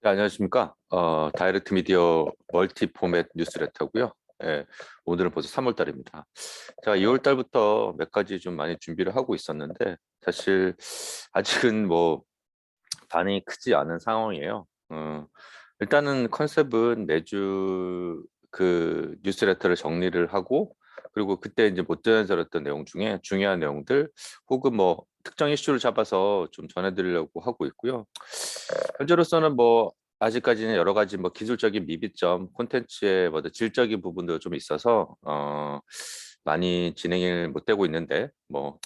네, 안녕하십니까. 다이렉트 미디어 멀티 포맷 뉴스레터고요. 예, 오늘은 벌써 3월 달입니다. 제가 2월 달부터 몇 가지 좀 많이 준비를 하고 있었는데 사실 아직은 뭐 반응이 크지 않은 상황이에요. 일단은 컨셉은 매주 그 뉴스레터를 정리를 하고 그리고 그때 이제 못 전해드렸던 내용 중에 중요한 내용들 혹은 뭐 특정 이슈를 잡아서 좀 전해드리려고 하고 있고요. 현재로서는 뭐 아직까지는 여러 가지 뭐 기술적인 미비점, 콘텐츠의 뭐 질적인 부분도 좀 있어서 많이 진행을 못 되고 있는데 뭐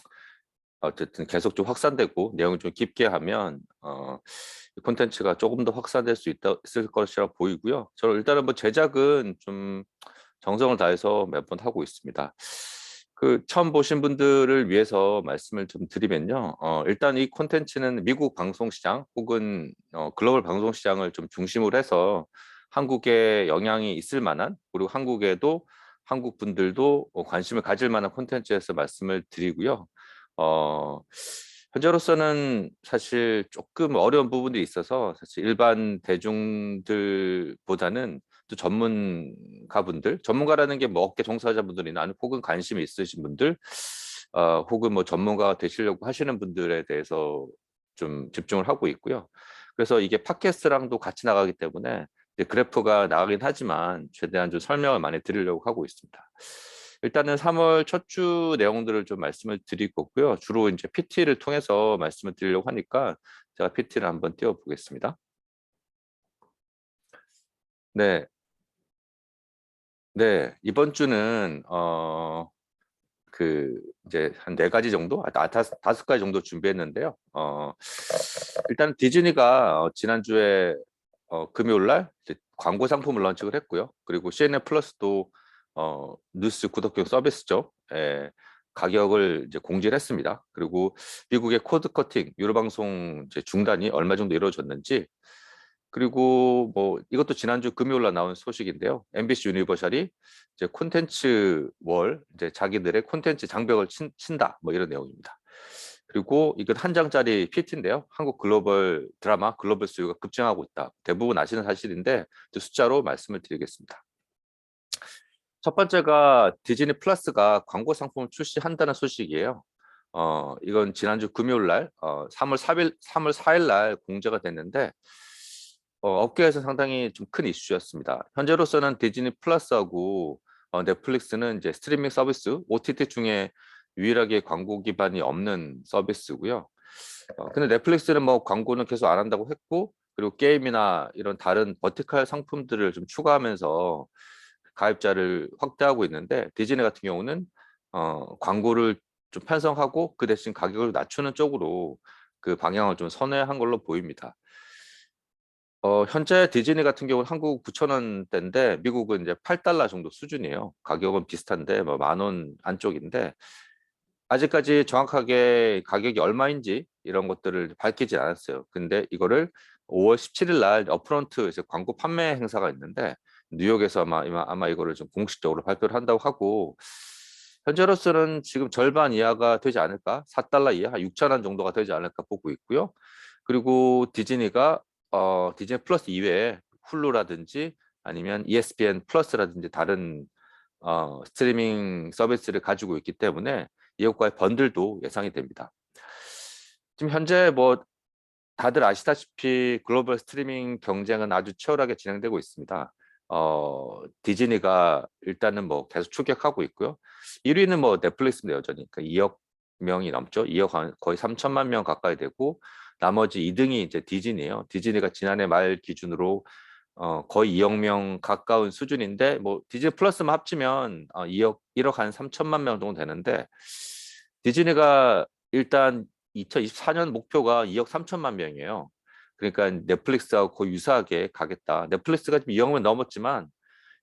어쨌든 계속 좀 확산되고 내용을 좀 깊게 하면 콘텐츠가 조금 더 확산될 수 있을 것이라 보이고요. 저는 일단은 뭐 제작은 좀 정성을 다해서 몇 번 하고 있습니다. 그 처음 보신 분들을 위해서 말씀을 좀 드리면요. 일단 이 콘텐츠는 미국 방송 시장 혹은 글로벌 방송 시장을 좀 중심으로 해서 한국에 영향이 있을 만한 그리고 한국에도 한국 분들도 관심을 가질 만한 콘텐츠에서 말씀을 드리고요. 어, 현재로서는 사실 조금 어려운 부분들이 있어서 사실 일반 대중들보다는 또 전문가분들, 전문가라는 게 뭐 업계 종사자분들이나 아니면 혹은 관심이 있으신 분들, 혹은 뭐 전문가가 되시려고 하시는 분들에 대해서 좀 집중을 하고 있고요. 그래서 이게 팟캐스트랑도 같이 나가기 때문에 이제 그래프가 나가긴 하지만 최대한 좀 설명을 많이 드리려고 하고 있습니다. 일단은 3월 첫 주 내용들을 좀 말씀을 드릴 거고요. 주로 이제 PT를 통해서 말씀을 드리려고 하니까 제가 PT를 한번 띄워 보겠습니다. 네, 네, 이번 주는 그 이제 한 네 가지 정도, 다섯 가지 정도 준비했는데요. 일단 디즈니가 지난주에 금요일 날 이제 광고 상품을 런칭을 했고요. 그리고 CNN 플러스도 뉴스 구독형 서비스죠. 예, 가격을 이제 공지를 했습니다. 그리고 미국의 코드 커팅 유료 방송 이제 중단이 얼마 정도 이루어졌는지 그리고 뭐 이것도 지난주 금요일 날 나온 소식인데요. MBC 유니버셜이 이제 콘텐츠 월 이제 자기들의 콘텐츠 장벽을 친다 뭐 이런 내용입니다. 그리고 이건 한 장짜리 PT인데요. 한국 글로벌 드라마 글로벌 수요가 급증하고 있다. 대부분 아시는 사실인데 숫자로 말씀을 드리겠습니다. 첫 번째가 디즈니 플러스가 광고 상품을 출시한다는 소식이에요. 이건 지난주 금요일 날 3월 4일 3월 4일 날 공개가 됐는데 업계에서 상당히 좀 큰 이슈였습니다. 현재로서는 디즈니 플러스하고 넷플릭스는 이제 스트리밍 서비스 OTT 중에 유일하게 광고 기반이 없는 서비스고요. 근데 넷플릭스는 뭐 광고는 계속 안 한다고 했고 그리고 게임이나 이런 다른 버티컬 상품들을 좀 추가하면서 가입자를 확대하고 있는데 디즈니 같은 경우는 광고를 좀 편성하고 그 대신 가격을 낮추는 쪽으로 그 방향을 좀 선회한 걸로 보입니다. 현재 디즈니 같은 경우는 한국 9천 원대인데 미국은 이제 8달러 정도 수준이에요. 가격은 비슷한데 뭐 만 원 안쪽인데 아직까지 정확하게 가격이 얼마인지 이런 것들을 밝히지 않았어요. 근데 이거를 5월 17일 날 어프런트에서 광고 판매 행사가 있는데 뉴욕에서 아마 이거를 좀 공식적으로 발표를 한다고 하고 현재로서는 지금 절반 이하가 되지 않을까? 4달러 이하, 6천 원 정도가 되지 않을까 보고 있고요. 그리고 디즈니가 디즈니 플러스 이외에 훌루라든지 아니면 ESPN 플러스라든지 다른 스트리밍 서비스를 가지고 있기 때문에 이것과의 번들도 예상이 됩니다. 지금 현재 뭐 다들 아시다시피 글로벌 스트리밍 경쟁은 아주 치열하게 진행되고 있습니다. 디즈니가 일단은 뭐 계속 추격하고 있고요. 1위는 뭐 넷플릭스인데 여전히 그러니까 2억 명이 넘죠. 2억 거의 3천만 명 가까이 되고 나머지 2등이 이제 디즈니예요. 디즈니가 지난해 말 기준으로 거의 2억 명 가까운 수준인데 뭐 디즈니 플러스만 합치면 1억 한 3천만 명 정도 되는데 디즈니가 일단 2024년 목표가 2억 3천만 명이에요. 그러니까 넷플릭스하고 거의 유사하게 가겠다. 넷플릭스가 지금 2억 명 넘었지만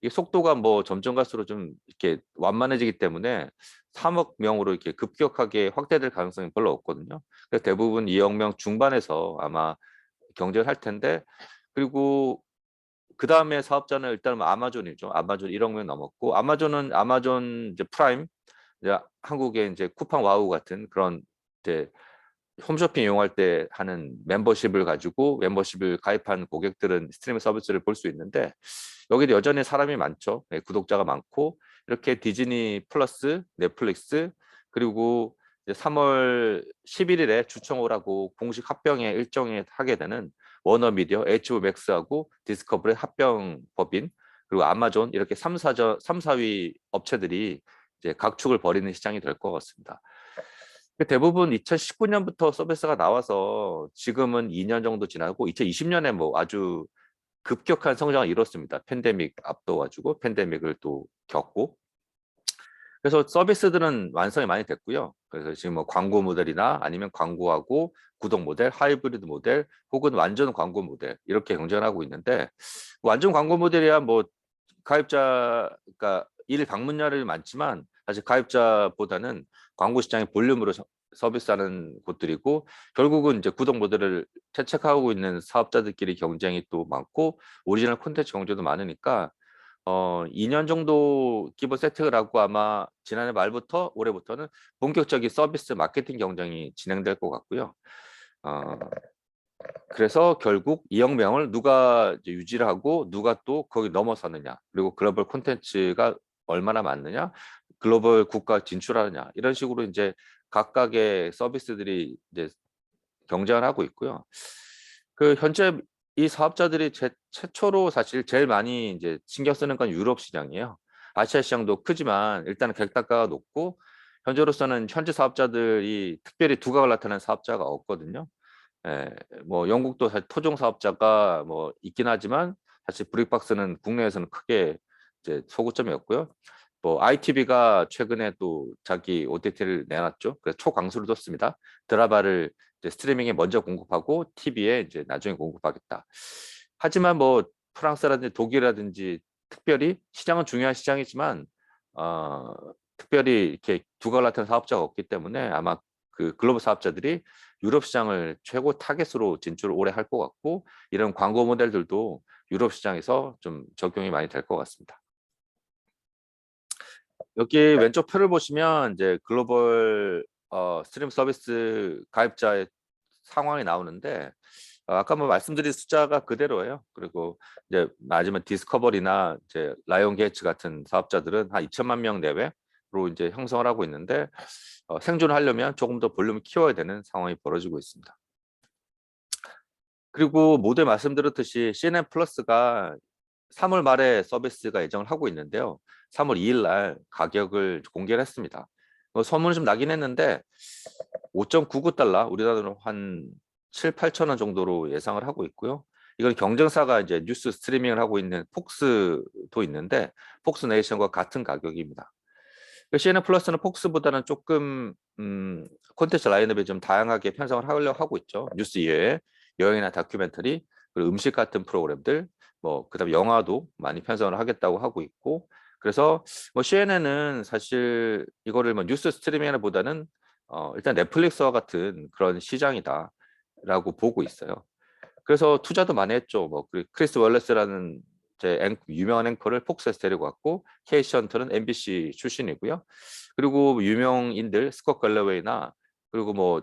이게 속도가 뭐 점점 갈수록 좀 이렇게 완만해지기 때문에 3억 명으로 이렇게 급격하게 확대될 가능성이 별로 없거든요. 그래서 대부분 2억 명 중반에서 아마 경쟁을 할 텐데 그리고 그 다음에 사업자는 일단 뭐 아마존이죠. 아마존 1억 명 넘었고 아마존은 아마존 이제 프라임 이제 한국의 이제 쿠팡 와우 같은 그런 이제 홈쇼핑 이용할 때 하는 멤버십을 가지고 멤버십을 가입한 고객들은 스트리밍 서비스를 볼 수 있는데 여기도 여전히 사람이 많죠. 네, 구독자가 많고 이렇게 디즈니 플러스, 넷플릭스 그리고 이제 3월 11일에 주청호라고 공식 합병에 일정에 하게 되는 워너미디어, HBO 맥스하고 디스커버리 합병 법인 그리고 아마존 이렇게 3, 4위 업체들이 이제 각축을 벌이는 시장이 될 것 같습니다. 대부분 2019년부터 서비스가 나와서 지금은 2년 정도 지나고 2020년에 뭐 아주 급격한 성장을 이뤘습니다. 팬데믹 앞둬가지고 팬데믹을 또 겪고 그래서 서비스들은 완성이 많이 됐고요. 그래서 지금 뭐 광고 모델이나 아니면 광고하고 구독 모델, 하이브리드 모델 혹은 완전 광고 모델 이렇게 경쟁을 하고 있는데 완전 광고 모델이야 뭐 가입자가 일 방문자를 많지만 사실 가입자보다는 광고 시장의 볼륨으로 서비스하는 곳들이고 결국은 이제 구독 모델을 채택하고 있는 사업자들끼리 경쟁이 또 많고 오리지널 콘텐츠 경쟁도 많으니까 2년 정도 기본 세팅을 하고 아마 지난해 말부터 올해부터는 본격적인 서비스 마케팅 경쟁이 진행될 것 같고요. 어, 그래서 결국 이영명을 누가 이제 유지를 하고 누가 또 거기 넘어서느냐 그리고 글로벌 콘텐츠가 얼마나 많느냐 글로벌 국가 진출하느냐 이런 식으로 이제 각각의 서비스들이 이제 경쟁을 하고 있고요. 그 현재 이 사업자들이 최초로 사실 제일 많이 이제 신경 쓰는 건 유럽 시장이에요. 아시아 시장도 크지만 일단은 객단가가 높고 현재로서는 현지 사업자들이 특별히 두각을 나타낸 사업자가 없거든요. 예, 뭐 영국도 사실 토종 사업자가 뭐 있긴 하지만 사실 브릭박스는 국내에서는 크게 이제 소구점이었고요. 뭐 ITV가 최근에 또 자기 OTT를 내놨죠. 그래서 초강수를 뒀습니다. 드라마를 이제 스트리밍에 먼저 공급하고 TV에 이제 나중에 공급하겠다. 하지만 뭐 프랑스라든지 독일이라든지 특별히 시장은 중요한 시장이지만 어, 특별히 이렇게 두각을 나타낸 사업자가 없기 때문에 아마 그 글로벌 사업자들이 유럽 시장을 최고 타겟으로 진출을 오래 할 것 같고 이런 광고 모델들도 유럽 시장에서 좀 적용이 많이 될 것 같습니다. 여기 왼쪽 표를 보시면 이제 글로벌 스트림 서비스 가입자의 상황이 나오는데 아까 뭐 말씀드린 숫자가 그대로예요. 그리고 이제 마지막 디스커버리나 이제 라이온 게이츠 같은 사업자들은 한 2천만 명 내외로 이제 형성을 하고 있는데 생존하려면 조금 더 볼륨을 키워야 되는 상황이 벌어지고 있습니다. 그리고 모두에 말씀드렸듯이 CNN 플러스가 3월 말에 서비스가 예정을 하고 있는데요. 3월 2일 날 가격을 공개를 했습니다. 소문이 좀 나긴 했는데 5.99달러 우리나라로 한 7, 8천 원 정도로 예상을 하고 있고요. 이건 경쟁사가 이제 뉴스 스트리밍을 하고 있는 폭스도 있는데 폭스 네이션과 같은 가격입니다. CNN 플러스는 폭스보다는 조금 콘텐츠 라인업이 좀 다양하게 편성을 하려고 하고 있죠. 뉴스 이외에 여행이나 다큐멘터리, 그리고 음식 같은 프로그램들, 뭐 그다음 영화도 많이 편성을 하겠다고 하고 있고, 그래서 뭐 CNN은 사실 이거를 뭐 뉴스 스트리밍보다는 일단 넷플릭스와 같은 그런 시장이다라고 보고 있어요. 그래서 투자도 많이 했죠. 뭐 크리스 월레스라는 유명한 앵커를 폭스에서 데리고 왔고 케이시 헌터는 MBC 출신이고요. 그리고 유명인들 스콧 갤러웨이나 그리고 뭐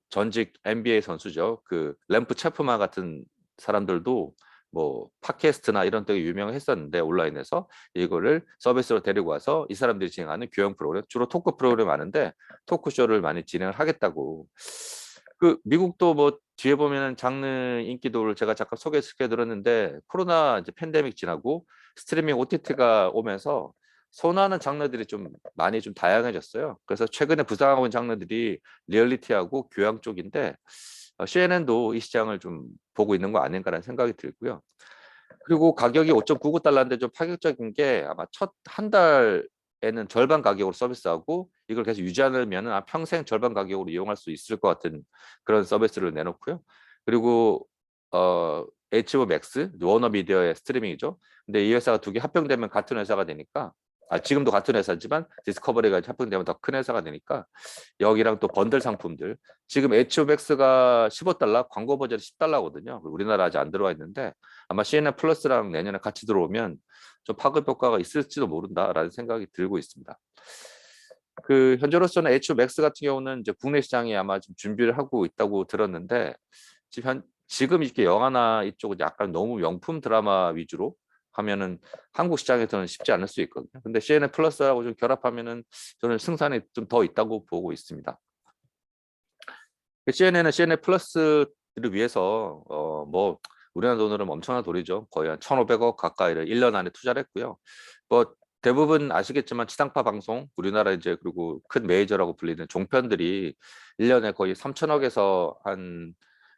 전직 NBA 선수죠. 그 램프 체프만 같은 사람들도 뭐 팟캐스트나 이런 데 유명했었는데 온라인에서 이거를 서비스로 데리고 와서 이 사람들이 진행하는 교양 프로그램 주로 토크 프로그램 많은데 토크쇼를 많이 진행을 하겠다고. 그 미국도 뭐 뒤에 보면은 장르 인기도를 제가 잠깐 소개시켜 드렸는데 코로나 이제 팬데믹 지나고 스트리밍 OTT가 오면서 선호하는 장르들이 좀 많이 좀 다양해졌어요. 그래서 최근에 부상하고 있는 장르들이 리얼리티하고 교양 쪽인데 CNN도 이 시장을 좀 보고 있는 거 아닌가라는 생각이 들고요. 그리고 가격이 5.99달러인데 좀 파격적인 게 아마 첫 한 달에는 절반 가격으로 서비스하고 이걸 계속 유지하면 평생 절반 가격으로 이용할 수 있을 것 같은 그런 서비스를 내놓고요. 그리고 HBO 맥스, 워너미디어의 스트리밍이죠. 근데 이 회사가 두 개 합병되면 같은 회사가 되니까 지금도 같은 회사지만 디스커버리가 합병되면 더 큰 회사가 되니까 여기랑 또 번들 상품들 지금 HBO 맥스가 15달러 광고 버전이 10달러거든요. 우리나라 아직 안 들어와 있는데 아마 CNN 플러스랑 내년에 같이 들어오면 좀 파급 효과가 있을지도 모른다라는 생각이 들고 있습니다. 그 현재로서는 HBO Max 같은 경우는 이제 국내 시장에 아마 좀 준비를 하고 있다고 들었는데 지금 이렇게 영화나 이쪽은 약간 너무 명품 드라마 위주로 하면은 한국 시장에서는 쉽지 않을 수 있거든요. 근데 CNN 플러스하고 좀 결합하면은 저는 승산이 좀 더 있다고 보고 있습니다. CNN은 CNN 플러스를 위해서 뭐 우리나라 돈으로는 엄청난 돈이죠. 거의 한 1,500억 가까이를 1년 안에 투자를 했고요. 뭐 대부분 아시겠지만 지상파 방송 우리나라 이제 그리고 큰 메이저라고 불리는 종편들이 1년에 거의 3천억에서 한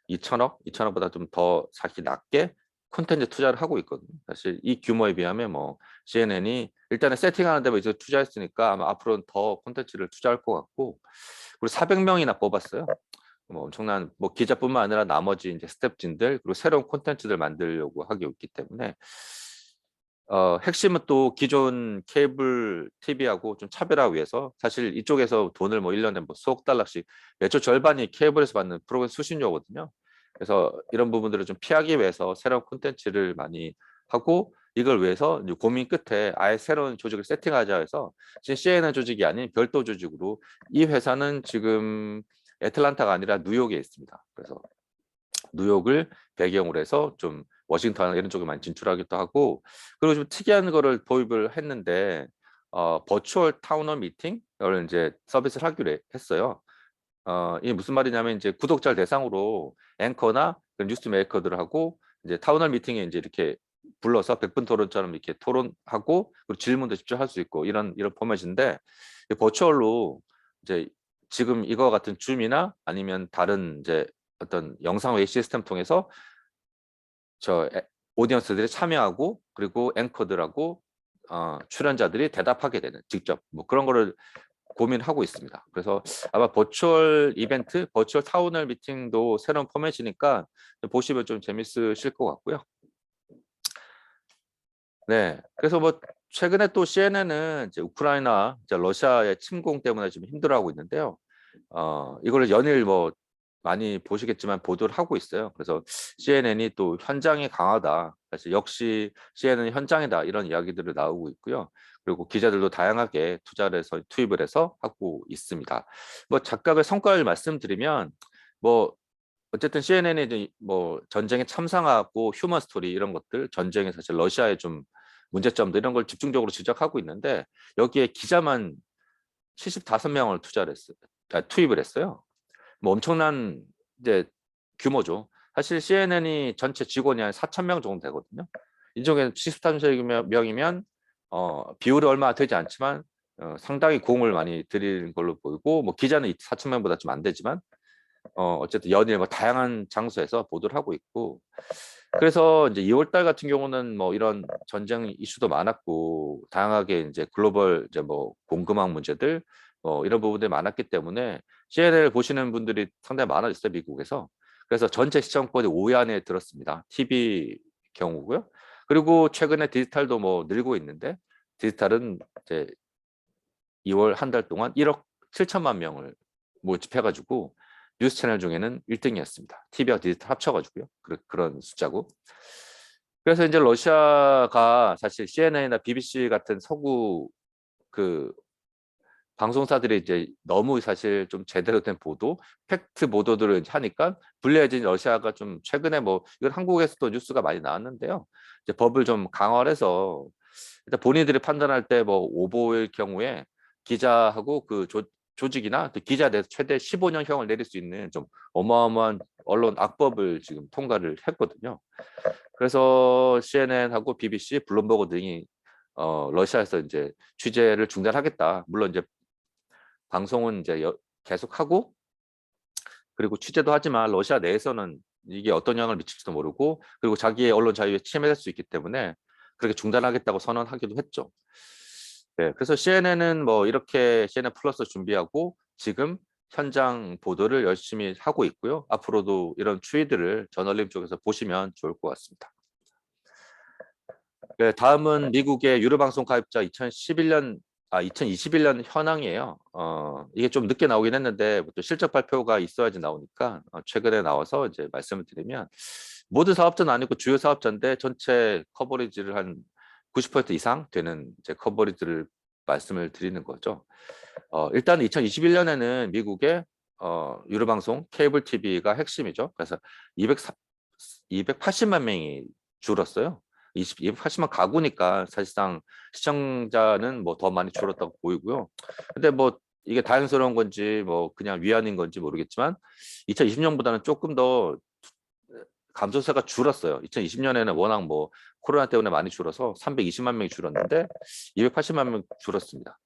2천억, 2천억보다 좀 더 사실 낮게 콘텐츠 투자를 하고 있거든요. 사실 이 규모에 비하면 뭐 CNN이 일단은 세팅하는 데만 이제 투자했으니까 아마 앞으로는 더 콘텐츠를 투자할 것 같고, 그리고 400명이나 뽑았어요. 뭐 엄청난 뭐 기자뿐만 아니라 나머지 이제 스태프진들 그리고 새로운 콘텐츠들 만들려고 하고 있기 때문에 핵심은 또 기존 케이블 TV하고 좀 차별화하기 위해서 사실 이쪽에서 돈을 뭐 1년에 뭐 수억 달러씩 매초 절반이 케이블에서 받는 프로그램 수신료거든요. 그래서 이런 부분들을 좀 피하기 위해서 새로운 콘텐츠를 많이 하고, 이걸 위해서 이제 고민 끝에 아예 새로운 조직을 세팅하자 해서 CNN 조직이 아닌 별도 조직으로, 이 회사는 지금 애틀란타가 아니라 뉴욕에 있습니다. 그래서 뉴욕을 배경으로 해서 좀 워싱턴 이런 쪽에 많이 진출하기도 하고, 그리고 좀 특이한 거를 도입을 했는데 버추얼 타운홀 미팅을 이제 서비스를 하기로 했어요. 이게 무슨 말이냐면 이제 구독자를 대상으로 앵커나 뉴스 메이커들하고 이제 타운홀 미팅에 이제 이렇게 불러서 100분 토론처럼 이렇게 토론하고 그리고 질문도 직접 할 수 있고 이런 포맷인데, 버추얼로 이제 지금 이거 같은 줌이나 아니면 다른 이제 어떤 영상 회의 시스템 통해서 오디언스들이 참여하고 그리고 앵커들하고 출연자들이 대답하게 되는, 직접 뭐 그런 거를 고민하고 있습니다. 그래서 아마 버추얼 이벤트, 버추얼 타운홀 미팅도 새로운 포맷이니까 보시면 좀 재밌으실 것 같고요. 네, 그래서 뭐 최근에 또 CNN은 이제 우크라이나, 이제 러시아의 침공 때문에 지금 힘들어하고 있는데요. 이거를 연일 뭐 많이 보시겠지만 보도를 하고 있어요. 그래서 CNN이 또 현장이 강하다, 사실 역시 CNN은 현장이다, 이런 이야기들을 나오고 있고요. 그리고 기자들도 다양하게 투자를 해서 투입을 해서 하고 있습니다. 뭐 작가의 성과를 말씀드리면 뭐 어쨌든 CNN이 이제 뭐 전쟁에 참상하고 휴먼 스토리 이런 것들, 전쟁에 사실 러시아의 좀 문제점들 이런 걸 집중적으로 지적하고 있는데, 여기에 기자만 75명을 투자를 했어요. 투입을 했어요. 뭐 엄청난 이제 규모죠. 사실 CNN이 전체 직원이 한 4천 명 정도 되거든요. 이 중에 73명이면 비율이 얼마 되지 않지만 상당히 공을 많이 들이는 걸로 보이고, 뭐 기자는 4천 명보다 좀 안 되지만 어쨌든 연일 뭐 다양한 장소에서 보도를 하고 있고, 그래서 이제 2월 달 같은 경우는 뭐 이런 전쟁 이슈도 많았고 다양하게 이제 글로벌 이제 뭐 공급망 문제들 이런 부분들이 많았기 때문에 CNN을 보시는 분들이 상당히 많아졌어요, 미국에서. 그래서 전체 시청권이 5위 안에 들었습니다. TV 경우고요. 그리고 최근에 디지털도 뭐 늘고 있는데, 디지털은 이제 2월 한 달 동안 1억 7천만 명을 모집해가지고 뉴스 채널 중에는 1등이었습니다. TV와 디지털 합쳐가지고요. 그런 숫자고. 그래서 이제 러시아가 사실 CNN이나 BBC 같은 서구 그 방송사들이 이제 너무 사실 좀 제대로 된 보도, 팩트 보도들을 하니까 불리해진 러시아가 좀 최근에 뭐 이건 한국에서도 뉴스가 많이 나왔는데요. 이제 법을 좀 강화를 해서 일단 본인들이 판단할 때 뭐 오보일 경우에 기자하고 그 조직이나 또 기자에 대해서 최대 15년형을 내릴 수 있는 좀 어마어마한 언론 악법을 지금 통과를 했거든요. 그래서 CNN하고 BBC, 블룸버그 등이 러시아에서 이제 취재를 중단하겠다. 물론 이제 방송은 이제 계속하고 그리고 취재도 하지만 러시아 내에서는 이게 어떤 영향을 미칠지도 모르고, 그리고 자기의 언론 자유에 침해될 수 있기 때문에 그렇게 중단하겠다고 선언하기도 했죠. 네, 그래서 CNN은 뭐 이렇게 CNN 플러스 준비하고 지금 현장 보도를 열심히 하고 있고요. 앞으로도 이런 추이들을 저널림 쪽에서 보시면 좋을 것 같습니다. 네, 다음은 미국의 유료 방송 가입자 2021년 현황이에요. 이게 좀 늦게 나오긴 했는데 또 실적 발표가 있어야지 나오니까 최근에 나와서 이제 말씀을 드리면, 모든 사업자는 아니고 주요 사업자인데 전체 커버리지를 한 90% 이상 되는 이제 커버리지를 말씀을 드리는 거죠. 일단 2021년에는 미국의 유료 방송 케이블 TV가 핵심이죠. 그래서 280만 명이 줄었어요. 280만 가구니까 사실상 시청자는 뭐 더 많이 줄었다고 보이고요. 근데 뭐 이게 다행스러운 건지 뭐 그냥 위안인 건지 모르겠지만 2020년보다는 조금 더 감소세가 줄었어요. 2020년에는 워낙 뭐 코로나 때문에 많이 줄어서 320만 명이 줄었는데 280만 명 줄었습니다.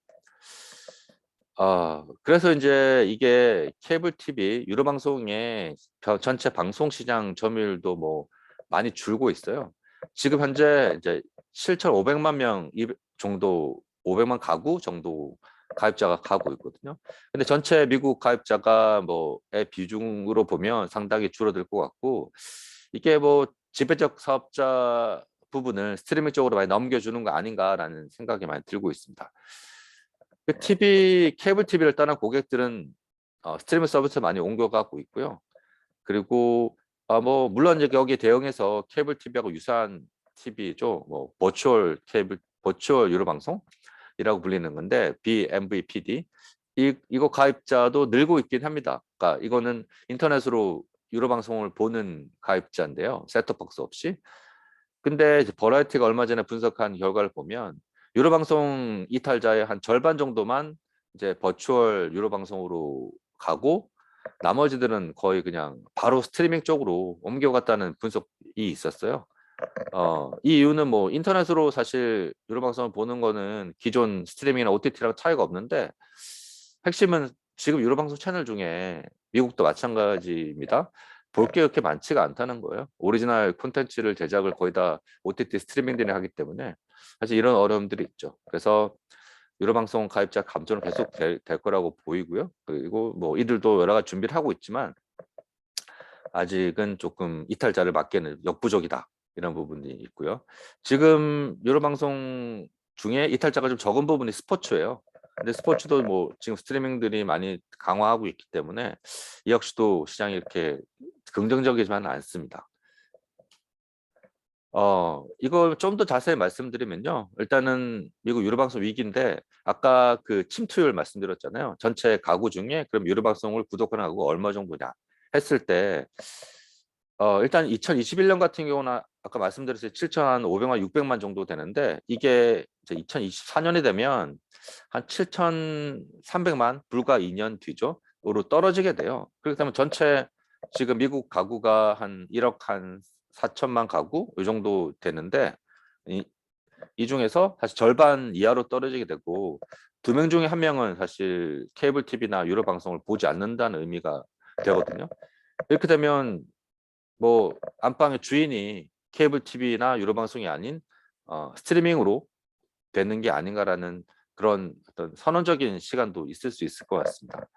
그래서 이제 이게 케이블 TV 유료 방송의 전체 방송 시장 점유율도 뭐 많이 줄고 있어요. 지금 현재 이제 7,500만 명 정도, 500만 가구 정도 가입자가 가고 있거든요. 근데 전체 미국 가입자가 뭐의 비중으로 보면 상당히 줄어들 것 같고, 이게 뭐 지배적 사업자 부분을 스트리밍 쪽으로 많이 넘겨주는 거 아닌가라는 생각이 많이 들고 있습니다. 케이블 TV를 떠난 고객들은 스트리밍 서비스 많이 옮겨가고 있고요. 그리고 뭐 물론 이제 여기에 대응해서 케이블 TV하고 유사한 TV죠. 뭐 버추얼 유료 방송이라고 불리는 건데 BMVPD 이거 가입자도 늘고 있긴 합니다. 그러니까 이거는 인터넷으로 유료 방송을 보는 가입자인데요. 셋톱박스 없이. 근데 이제 버라이어티가 얼마 전에 분석한 결과를 보면 유료 방송 이탈자의 한 절반 정도만 이제 버추얼 유료 방송으로 가고 나머지들은 거의 그냥 바로 스트리밍 쪽으로 옮겨갔다는 분석이 있었어요. 이 이유는 뭐 인터넷으로 사실 유료 방송을 보는 거는 기존 스트리밍이나 OTT랑 차이가 없는데, 핵심은 지금 유료 방송 채널 중에 미국도 마찬가지입니다. 볼 게 그렇게 많지가 않다는 거예요. 오리지널 콘텐츠를 제작을 거의 다 OTT 스트리밍들이 하기 때문에 사실 이런 어려움들이 있죠. 그래서 유료 방송 가입자 감소는 계속 될 거라고 보이고요. 그리고 뭐 이들도 여러 가지 준비를 하고 있지만 아직은 조금 이탈자를 막기에는 역부족이다, 이런 부분이 있고요. 지금 유료 방송 중에 이탈자가 좀 적은 부분이 스포츠예요. 근데 스포츠도 뭐 지금 스트리밍들이 많이 강화하고 있기 때문에 이 역시도 시장이 이렇게 긍정적이지만은 않습니다. 이걸 좀 더 자세히 말씀드리면요. 일단은 미국 유료방송 위기인데, 아까 그 침투율 말씀드렸잖아요. 전체 가구 중에 그럼 유료방송을 구독하는 가구가 얼마 정도냐 했을 때, 일단 2021년 같은 경우는 아까 말씀드렸듯이 7,500만, 600만 정도 되는데, 이게 이제 2024년이 되면 한 7,300만, 불과 2년 뒤죠. 으로 떨어지게 돼요. 그렇기 때문에 전체 지금 미국 가구가 한 1억 한 4천만 가구 이 정도 되는데, 이 중에서 사실 절반 이하로 떨어지게 되고, 2명 중에 1명은 사실 케이블 TV나 유료 방송을 보지 않는다는 의미가 되거든요. 이렇게 되면 뭐 안방의 주인이 케이블 TV나 유료 방송이 아닌 스트리밍으로 되는 게 아닌가라는 그런 어떤 선언적인 시간도 있을 수 있을 것 같습니다.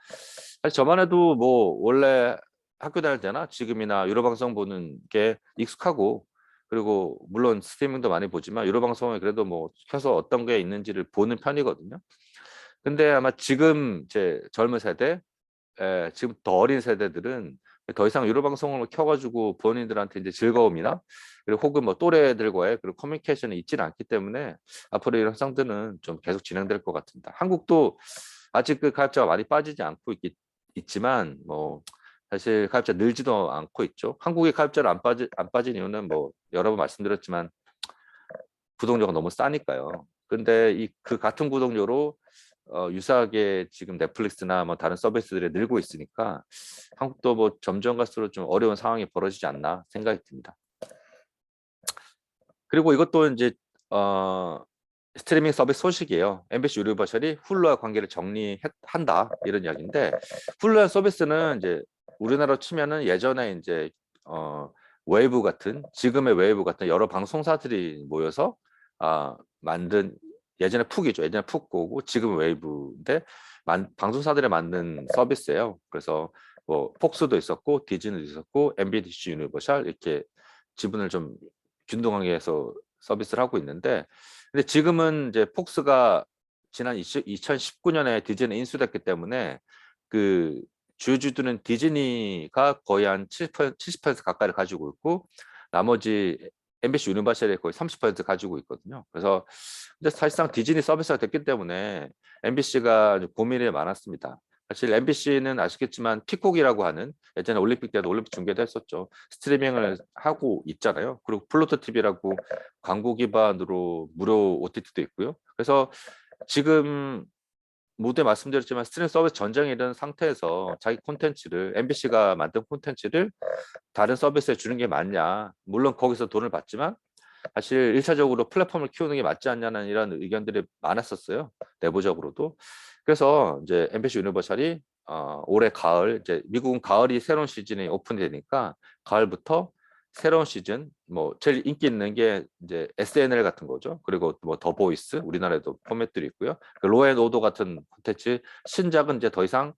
사실 저만 해도 뭐 원래 학교 다닐 때나 지금이나 유료 방송 보는 게 익숙하고, 그리고 물론 스트리밍도 많이 보지만 유료 방송에 그래도 뭐 켜서 어떤 게 있는지를 보는 편이거든요. 근데 아마 지금 제 젊은 세대, 지금 더 어린 세대들은 더 이상 유료 방송을 켜가지고 본인들한테 이제 즐거움이나 그리고 혹은 뭐 또래들과의 그런 커뮤니케이션이 있지는 않기 때문에 앞으로 이런 현상들은 좀 계속 진행될 것 같습니다. 한국도 아직 그 가입자가 많이 빠지지 않고 있지만 뭐 사실 가입자 늘지도 않고 있죠. 한국의 가입자를 안 빠진 이유는 뭐 여러 번 말씀드렸지만 구독료가 너무 싸니까요. 근데 그 같은 구독료로 유사하게 지금 넷플릭스나 뭐 다른 서비스들이 늘고 있으니까 한국도 뭐 점점 갈수록 좀 어려운 상황이 벌어지지 않나 생각이 듭니다. 그리고 이것도 이제 스트리밍 서비스 소식이에요. MBC 유니버셜이 훌루와 관계를 정리한다, 이런 이야기인데, 훌루한 서비스는 이제 우리나라로 치면은 예전에 이제 웨이브 같은, 지금의 웨이브 같은 여러 방송사들이 모여서 만든, 예전에 푹이죠. 예전에 푹고고 지금 웨이브인데 방송사들이 만든 서비스예요. 그래서 뭐 폭스도 있었고 디즈니도 있었고 MBC 유니버셜 이렇게 지분을 좀 균등하게 해서 서비스를 하고 있는데, 근데 지금은 이제 폭스가 지난 2019년에 디즈니 인수됐기 때문에 그 주주들은 디즈니가 거의 한 70% 가까이를 가지고 있고, 나머지 MBC 유니버셜이 거의 30% 가지고 있거든요. 그래서 근데 사실상 디즈니 서비스가 됐기 때문에 MBC가 고민이 많았습니다. 사실 MBC는 아시겠지만 피콕이라고 하는 예전에 올림픽 때도 올림픽 중계도 했었죠. 스트리밍을 하고 있잖아요. 그리고 플루토 TV라고 광고 기반으로 무료 OTT도 있고요. 그래서 지금 모두에 말씀드렸지만 스트리밍 서비스 전쟁이 이런 상태에서 자기 콘텐츠를 MBC가 만든 콘텐츠를 다른 서비스에 주는 게 맞냐. 물론 거기서 돈을 받지만 사실 1차적으로 플랫폼을 키우는 게 맞지 않냐는 이런 의견들이 많았었어요. 내부적으로도. 그래서 이제 MBC 유니버셜이 올해 가을 이제 미국은 가을이 새로운 시즌이 오픈이 되니까 가을부터 새로운 시즌 뭐 제일 인기 있는 게 이제 SNL 같은 거죠. 그리고 뭐 더 보이스 우리나라에도 포맷들이 있고요. 그 로앤오더 같은 콘텐츠 신작은 이제 더 이상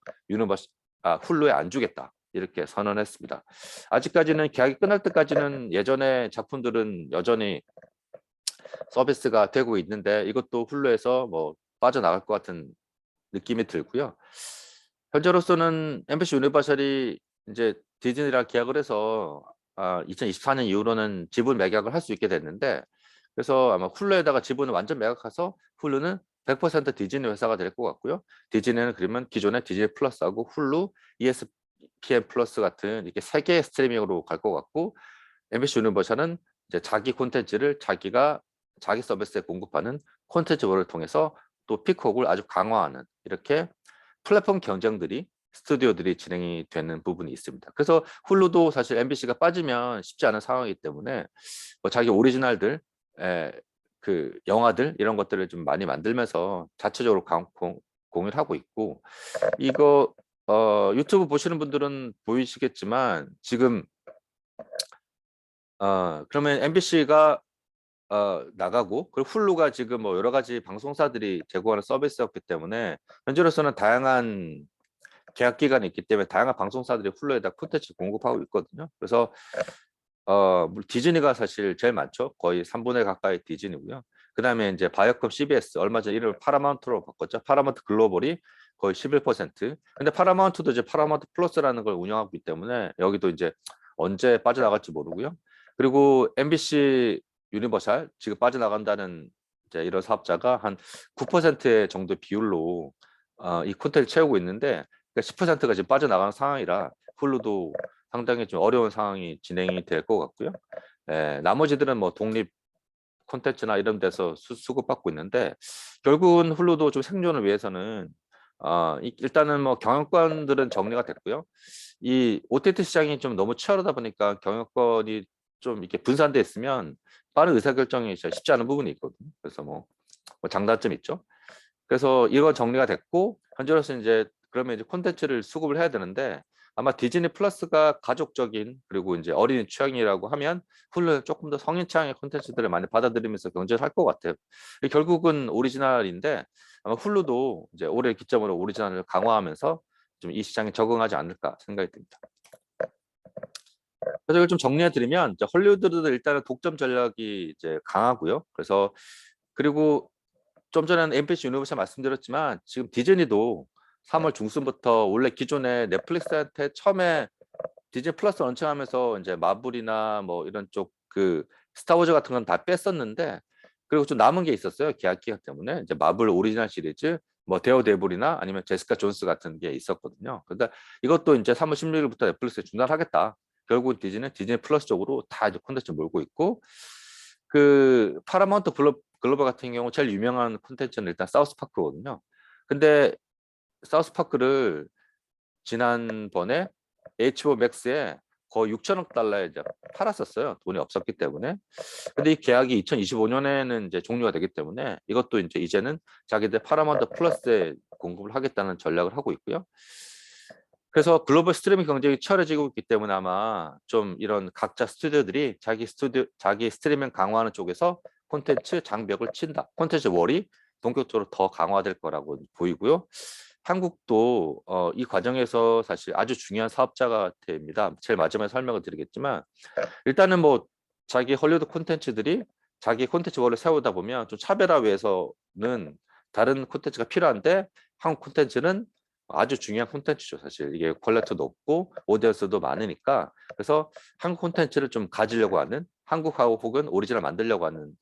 훌루에 안 주겠다. 이렇게 선언했습니다. 아직까지는 계약이 끝날 때까지는 예전의 작품들은 여전히 서비스가 되고 있는데 이것도 훌루에서 뭐 빠져나갈 것 같은 느낌이 들고요. 현재로서는 MBC 유니버셜이 이제 디즈니랑 계약을 해서 2024년 이후로는 지분 매각을 할 수 있게 됐는데 그래서 아마 훌루에다가 지분을 완전 매각해서 훌루는 100% 디즈니 회사가 될 것 같고요. 디즈니는 그러면 기존의 디즈니 플러스하고 훌루, ESPN 플러스 같은 이렇게 세 개의 스트리밍으로 갈 것 같고 MBC 유니버셜은 이제 자기 콘텐츠를 자기 서비스에 공급하는 콘텐츠를 통해서 또 피콕을 아주 강화하는 이렇게 플랫폼 경쟁들이 스튜디오들이 진행이 되는 부분이 있습니다. 그래서 훌루도 사실 MBC가 빠지면 쉽지 않은 상황이기 때문에 뭐 자기 오리지널들, 그 영화들 이런 것들을 좀 많이 만들면서 자체적으로 공유를 하고 있고 이거 유튜브 보시는 분들은 보이시겠지만 지금 그러면 MBC가 나가고 그리고 훌루가 지금 뭐 여러 가지 방송사들이 제공하는 서비스였기 때문에 현재로서는 다양한 계약 기간이 있기 때문에 다양한 방송사들이 훌루에다 콘텐츠 공급하고 있거든요. 그래서 디즈니가 사실 제일 많죠. 거의 3분의 1 가까이 디즈니고요. 그다음에 이제 바이오컴 CBS 얼마 전에 이름을 파라마운트로 바꿨죠. 파라마운트 글로벌이 거의 11%. 근데 파라마운트도 이제 파라마운트 플러스라는 걸 운영하고 있기 때문에 여기도 이제 언제 빠져나갈지 모르고요. 그리고 MBC 유니버셜 지금 빠져나간다는 이제 이런 사업자가 한 9% 정도 비율로 이 콘텐츠 채우고 있는데 그러니까 10%가 지금 빠져나가는 상황이라 훌루도 상당히 좀 어려운 상황이 진행이 될 것 같고요. 나머지들은 뭐 독립 콘텐츠나 이런 데서 수급받고 있는데 결국은 훌루도 좀 생존을 위해서는 일단은 뭐 경영권들은 정리가 됐고요. 이 OTT 시장이 좀 너무 치열하다 보니까 경영권이 좀 이렇게 분산돼 있으면 빠른 의사결정이 쉽지 않은 부분이 있거든요. 그래서 뭐 장단점이 있죠. 그래서 이건 정리가 됐고 현재로서 이제 그러면 이제 콘텐츠를 수급을 해야 되는데 아마 디즈니 플러스가 가족적인 그리고 이제 어린이 취향이라고 하면 훌루는 조금 더 성인 취향의 콘텐츠들을 많이 받아들이면서 경쟁을 할 것 같아요. 결국은 오리지널인데 아마 훌루도 이제 올해 기점으로 오리지널을 강화하면서 좀 이 시장에 적응하지 않을까 생각이 듭니다. 그래서 이걸 좀 정리해 드리면 헐리우드도 일단은 독점 전략이 이제 강하고요. 그래서 그리고 좀 전에는 MBC 유니버셜 말씀드렸지만 지금 디즈니도 3월 중순부터 원래 기존에 넷플릭스한테 처음에 디즈니 플러스 런칭하면서 이제 마블이나 뭐 이런 쪽 그 스타워즈 같은 건 다 뺐었는데 그리고 좀 남은 게 있었어요. 계약 기간 때문에 이제 마블 오리지널 시리즈 뭐 데어데블이나 아니면 제시카 존스 같은 게 있었거든요. 그러니까 이것도 이제 3월 16일부터 넷플릭스에 중단하겠다. 결국 디즈니는 디즈니 플러스 쪽으로 다 이제 콘텐츠 몰고 있고 그 파라마운트 글로벌 같은 경우 제일 유명한 콘텐츠는 일단 사우스파크거든요. 근데 사우스파크를 지난번에 HBO 맥스에 거의 6천억 달러에 이제 팔았었어요. 돈이 없었기 때문에. 근데 이 계약이 2025년에는 이제 종료가 되기 때문에 이것도 이제는 자기들 파라마운트 플러스에 공급을 하겠다는 전략을 하고 있고요. 그래서 글로벌 스트리밍 경쟁이 치열해지고 있기 때문에 아마 좀 이런 각자 스튜디오들이 자기 스트리밍 강화하는 쪽에서 콘텐츠 장벽을 친다. 콘텐츠 월이 본격적으로 더 강화될 거라고 보이고요. 한국도 이 과정에서 사실 아주 중요한 사업자가 됩니다. 제일 마지막에 설명을 드리겠지만 일단은 뭐 자기 헐리우드 콘텐츠들이 자기 콘텐츠 월을 세우다 보면 좀 차별화 위해서는 다른 콘텐츠가 필요한데 한국 콘텐츠는 아주 중요한 콘텐츠죠. 사실 이게 퀄리티도 높고 오디언스도 많으니까 그래서 한국 콘텐츠를 좀 가지려고 하는 한국하고 혹은 오리지널 만들려고 하는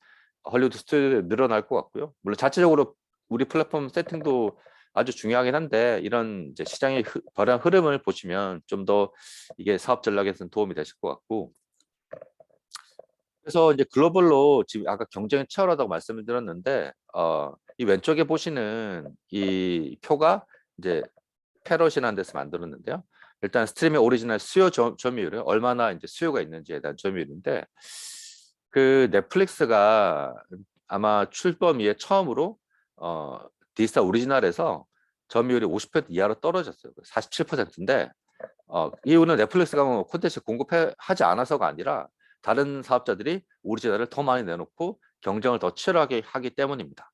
헐리우드 스튜디오들이 늘어날 것 같고요. 물론 자체적으로 우리 플랫폼 세팅도 아주 중요하긴 한데 이런 이제 시장의 변화 흐름을 보시면 좀 더 이게 사업 전략에서는 도움이 되실 것 같고, 그래서 이제 글로벌로 지금 아까 경쟁이 치열하다고 말씀을 드렸는데 이 왼쪽에 보시는 이 표가 이제 패럿이라는 데서 만들었는데요. 일단 스트리밍 오리지널 수요 점유율이 얼마나 이제 수요가 있는지에 대한 점유율인데, 그 넷플릭스가 아마 출범 이후에 처음으로 디지털 오리지널에서 점유율이 50% 이하로 떨어졌어요. 47%인데 이유는 넷플릭스가 뭐 콘텐츠 공급하지 않아서가 아니라 다른 사업자들이 오리지널을 더 많이 내놓고 경쟁을 더 치열하게 하기 때문입니다.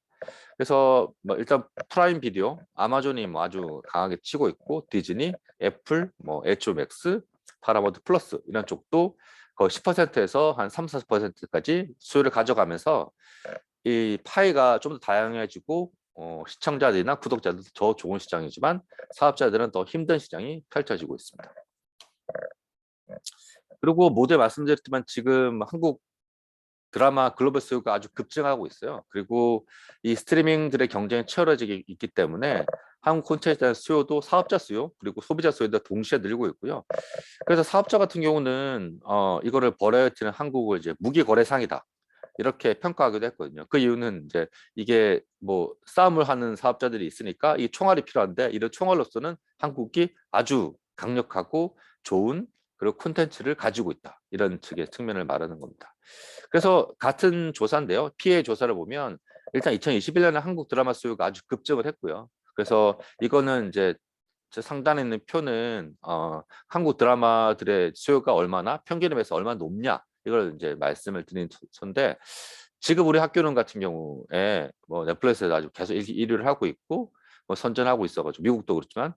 그래서 뭐 일단 프라임 비디오, 아마존이 뭐 아주 강하게 치고 있고, 디즈니, 애플, 뭐 HBO 맥스, 파라마운트 플러스 이런 쪽도 거의 10%에서 한 3, 40%까지 수요를 가져가면서 이 파이가 좀 더 다양해지고 시청자들이나 구독자들 더 좋은 시장이지만 사업자들은 더 힘든 시장이 펼쳐지고 있습니다. 그리고 모두에 말씀드렸지만 지금 한국 드라마 글로벌 수요가 아주 급증하고 있어요. 그리고 이 스트리밍들의 경쟁이 치열해지기 있기 때문에 한국 콘텐츠에 대한 수요도 사업자 수요 그리고 소비자 수요도 동시에 늘고 있고요. 그래서 사업자 같은 경우는 이거를 버라이어티는 한국을 이제 무기 거래상이다 이렇게 평가하기도 했거든요. 그 이유는 이제 이게 뭐 싸움을 하는 사업자들이 있으니까 이 총알이 필요한데 이런 총알로서는 한국이 아주 강력하고 좋은 그리고 콘텐츠를 가지고 있다, 이런 측의 측면을 말하는 겁니다. 그래서 같은 조사인데요. PA 조사를 보면 일단 2021년에 한국 드라마 수요가 아주 급증을 했고요. 그래서 이거는 이제 저 상단에 있는 표는 한국 드라마들의 수요가 얼마나 평균에 비해서 얼마나 높냐 이걸 이제 말씀을 드린 건데, 지금 우리 학교는 같은 경우에 뭐 넷플릭스에서 아주 계속 1위를 하고 있고 뭐 선전하고 있어가지고 미국도 그렇지만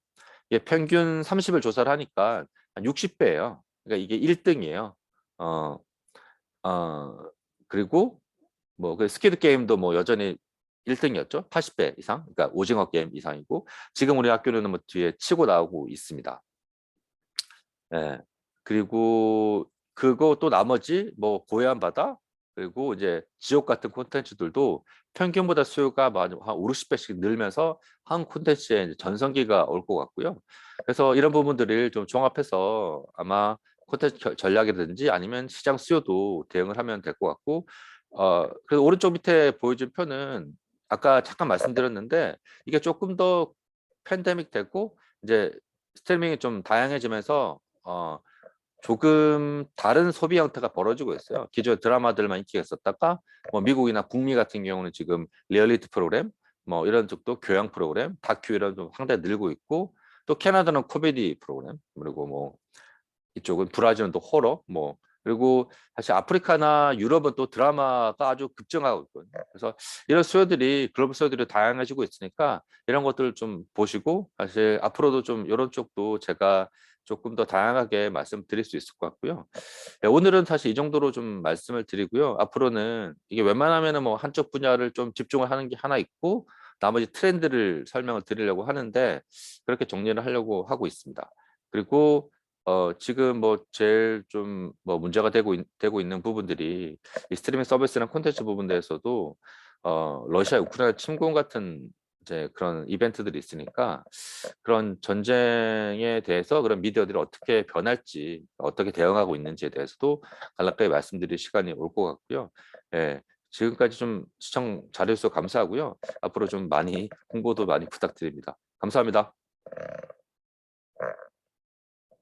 이게 평균 30을 조사를 하니까 한 60배예요. 그러니까 이게 1등이에요. 어, 어, 그리고 뭐 그 스퀴드 게임도 뭐 여전히 1등이었죠. 80배 이상. 그러니까 오징어 게임 이상이고 지금 우리 학교는 뭐 뒤에 치고 나오고 있습니다. 예. 그리고 그거 또 나머지 뭐 고해안 바다 그리고 이제 지옥 같은 콘텐츠들도 평균보다 수요가 한 5, 60배씩 늘면서 한국 콘텐츠의 이제 전성기가 올 것 같고요. 그래서 이런 부분들을 좀 종합해서 아마 콘텐츠 전략이라든지 아니면 시장 수요도 대응을 하면 될 것 같고, 그래서 오른쪽 밑에 보여준 표는 아까 잠깐 말씀드렸는데 이게 조금 더 팬데믹 되고 이제 스트리밍이 좀 다양해지면서 조금 다른 소비 형태가 벌어지고 있어요. 기존 드라마들만 인기가 있었다가 뭐 미국이나 북미 같은 경우는 지금 리얼리티 프로그램 뭐 이런 쪽도 교양 프로그램, 다큐 이런 좀 상당히 늘고 있고, 또 캐나다는 코미디 프로그램, 그리고 뭐 이쪽은 브라질은 또 호러 뭐, 그리고 사실 아프리카나 유럽은 또 드라마가 아주 급증하고 있거든요. 그래서 이런 수요들이 글로벌 수요들이 다양해지고 있으니까 이런 것들을 좀 보시고 사실 앞으로도 좀 이런 쪽도 제가 조금 더 다양하게 말씀드릴 수 있을 것 같고요. 네, 오늘은 사실 이 정도로 좀 말씀을 드리고요. 앞으로는 이게 웬만하면은 뭐 한쪽 분야를 좀 집중을 하는 게 하나 있고 나머지 트렌드를 설명을 드리려고 하는데 그렇게 정리를 하려고 하고 있습니다. 그리고 지금 뭐 제일 좀 뭐 문제가 되고 있는 부분들이 이 스트리밍 서비스나 콘텐츠 부분 에서도 러시아 우크라이나 침공 같은 이제 그런 이벤트들이 있으니까 그런 전쟁에 대해서 그런 미디어들이 어떻게 변할지 어떻게 대응하고 있는지에 대해서도 간략하게 말씀드릴 시간이 올 것 같고요. 예, 지금까지 좀 시청 잘해주셔서 감사하고요. 앞으로 좀 많이 홍보도 많이 부탁드립니다. 감사합니다.